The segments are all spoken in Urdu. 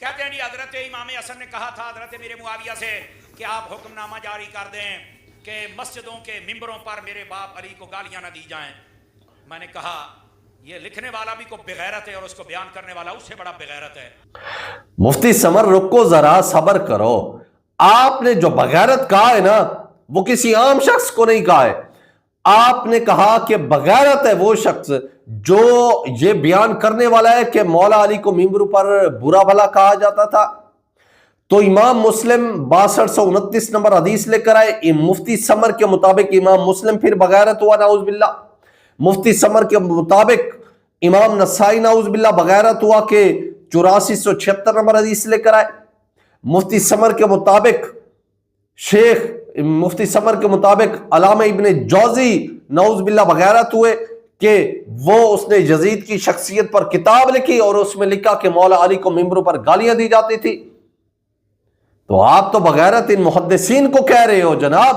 کہتے ہیں جی حضرت امام حسن نے کہا تھا حضرت میرے معاویہ سے کہ آپ حکم نامہ جاری کر دیں کہ مسجدوں کے ممبروں پر میرے باپ علی کو گالیاں نہ دی جائیں. میں نے کہا یہ لکھنے والا بھی کو بغیرت ہے اور اس کو بیان کرنے والا اس سے بڑا بغیرت ہے. مفتی سمر رکو ذرا، صبر کرو. آپ نے جو بغیرت کہا ہے نا وہ کسی عام شخص کو نہیں کہا ہے. آپ نے کہا کہ بغیرت ہے وہ شخص جو یہ بیان کرنے والا ہے کہ مولا علی کو ممبر پر برا بھلا کہا جاتا تھا. تو امام مسلم 6229 نمبر حدیث لے کر آئے. مفتی سمر کے مطابق امام مسلم پھر بغیرت ہوا، نعوذ باللہ. مفتی سمر کے مطابق امام نسائی نعوذ باللہ بغیرت ہوا کہ 8476 نمبر حدیث لے کر آئے. مفتی سمر کے مطابق مفتی سمر کے مطابق علامہ ابن جوزی نعوذ باللہ بغیرت ہوئے کہ وہ اس نے یزید کی شخصیت پر کتاب لکھی اور اس میں لکھا کہ مولا علی کو ممبروں پر گالیاں دی جاتی تھی. تو آپ تو بغیرت ان محدثین کو کہہ رہے ہو. جناب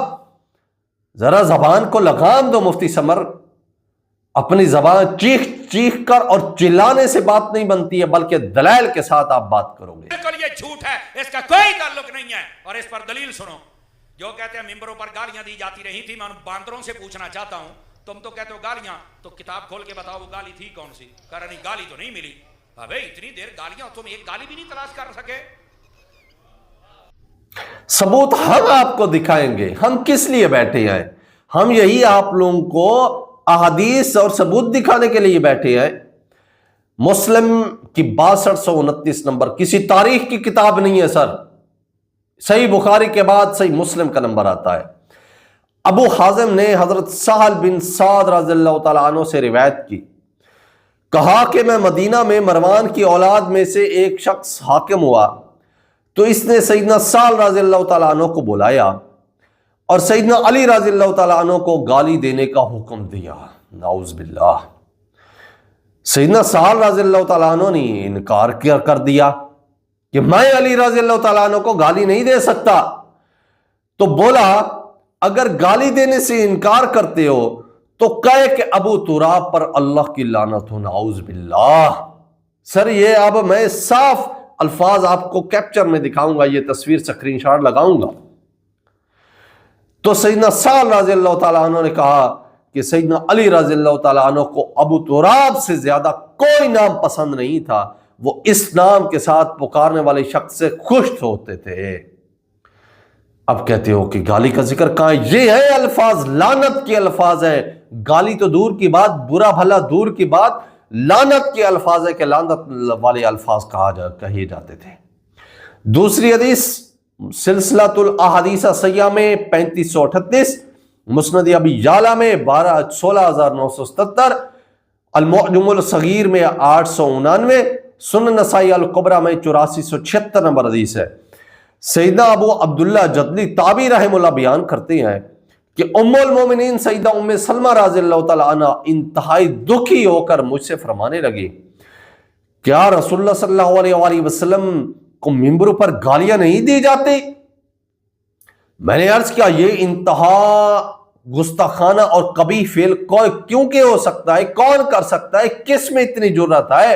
ذرا زبان کو لگام دو. مفتی سمر اپنی زبان چیخ چیخ کر اور چلانے سے بات نہیں بنتی ہے بلکہ دلائل کے ساتھ آپ بات کرو گے. بالکل یہ جھوٹ ہے، اس کا کوئی تعلق نہیں ہے. اور اس پر دلیل سنو. جو کہتے ہیں ممبروں پر گالیاں دی جاتی رہی تھی، میں ان باندروں سے پوچھنا چاہتا ہوں تم تو کہتے ہو گالیاں، تو کتاب کھول کے بتاؤ وہ گالی تھی کون سی؟ کہہ رہا نہیں گالی تو نہیں ملی. ابے اتنی دیر گالیاں تم ایک گالی بھی نہیں تلاش کر سکے. ثبوت ہم آپ کو دکھائیں گے. ہم کس لیے بیٹھے ہیں؟ ہم یہی آپ لوگوں کو احادیث اور ثبوت دکھانے کے لیے بیٹھے ہیں. مسلم کی 6229 نمبر کسی تاریخ کی کتاب نہیں ہے سر. صحیح بخاری کے بعد صحیح مسلم کا نمبر آتا ہے. ابو حازم نے حضرت سہل بن سعد رضی اللہ تعالیٰ عنہ سے روایت کی، کہا کہ میں مدینہ میں مروان کی اولاد میں سے ایک شخص حاکم ہوا تو اس نے سیدنا سہل رضی اللہ تعالیٰ عنہ کو بلایا اور سیدنا علی رضی اللہ تعالیٰ عنہ کو گالی دینے کا حکم دیا. نعوذ باللہ. سیدنا سہل رضی اللہ تعالیٰ عنہ نے انکار کر دیا کہ میں علی رضی اللہ تعالیٰ عنہ کو گالی نہیں دے سکتا. تو بولا اگر گالی دینے سے انکار کرتے ہو تو کہے کہ ابو تراب پر اللہ کی لعنت ہو. نعوذ باللہ. سر یہ اب میں صاف الفاظ آپ کو کیپچر میں دکھاؤں گا، یہ تصویر سکرین شاٹ لگاؤں گا. تو سیدنا سہل رضی اللہ تعالیٰ عنہ نے کہا کہ سیدنا علی رضی اللہ تعالیٰ عنہ کو ابو تراب سے زیادہ کوئی نام پسند نہیں تھا. وہ اس نام کے ساتھ پکارنے والے شخص سے خوش ہوتے تھے. اب کہتے ہو کہ گالی کا ذکر کہاں؟ یہ ہے الفاظ، لعنت کے الفاظ ہے. گالی تو دور کی بات، برا بھلا دور کی بات، لعنت کے الفاظ ہے کہ لعنت والے الفاظ کہے جاتے تھے. دوسری حدیث سلسلۃ الاحادیث صحیحہ میں 3538، مسند ابی یعلا میں 16977، المعجم الصغیر میں 899، سنن نسائی الکبریٰ میں 8476 نمبر حدیث ہے. سیدنا ابو عبداللہ جدلی تابعی رحم اللہ بیان کرتے ہیں کہ ام المومنین سیدہ ام سلمہ رضی اللہ تعالی عنہ انتہائی دکھی ہو کر مجھ سے فرمانے لگی، کیا رسول اللہ صلی اللہ علیہ وآلہ وسلم کو ممبروں پر گالیاں نہیں دی جاتی؟ میں نے عرض کیا یہ انتہا گستاخانہ اور قبیح فعل کیوں کہ ہو سکتا ہے؟ کون کر سکتا ہے؟ کس میں اتنی جرأت ہے؟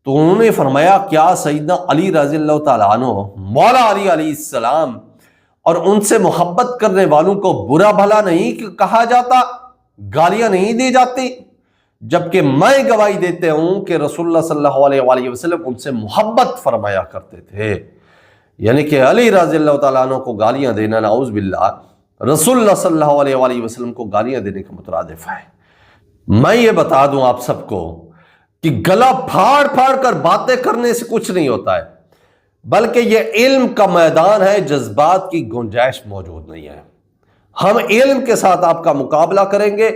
تو انہوں نے فرمایا کیا سیدنا علی رضی اللہ تعالیٰ عنہ، مولا علی علیہ السلام اور ان سے محبت کرنے والوں کو برا بھلا نہیں کہا جاتا، گالیاں نہیں دی جاتی؟ جبکہ میں گواہی دیتے ہوں کہ رسول اللہ صلی اللہ علیہ وآلہ وسلم ان سے محبت فرمایا کرتے تھے. یعنی کہ علی رضی اللہ تعالیٰ عنہ کو گالیاں دینا نعوذ باللہ رسول اللہ صلی اللہ علیہ وآلہ وسلم کو گالیاں دینے کا مترادف ہے. میں یہ بتا دوں آپ سب کو کہ گلا پھاڑ پھاڑ کر باتیں کرنے سے کچھ نہیں ہوتا ہے، بلکہ یہ علم کا میدان ہے، جذبات کی گنجائش موجود نہیں ہے. ہم علم کے ساتھ آپ کا مقابلہ کریں گے،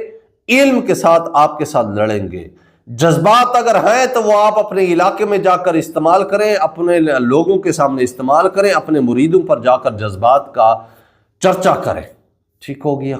علم کے ساتھ آپ کے ساتھ لڑیں گے. جذبات اگر ہیں تو وہ آپ اپنے علاقے میں جا کر استعمال کریں، اپنے لوگوں کے سامنے استعمال کریں، اپنے مریدوں پر جا کر جذبات کا چرچا کریں. ٹھیک ہو گیا؟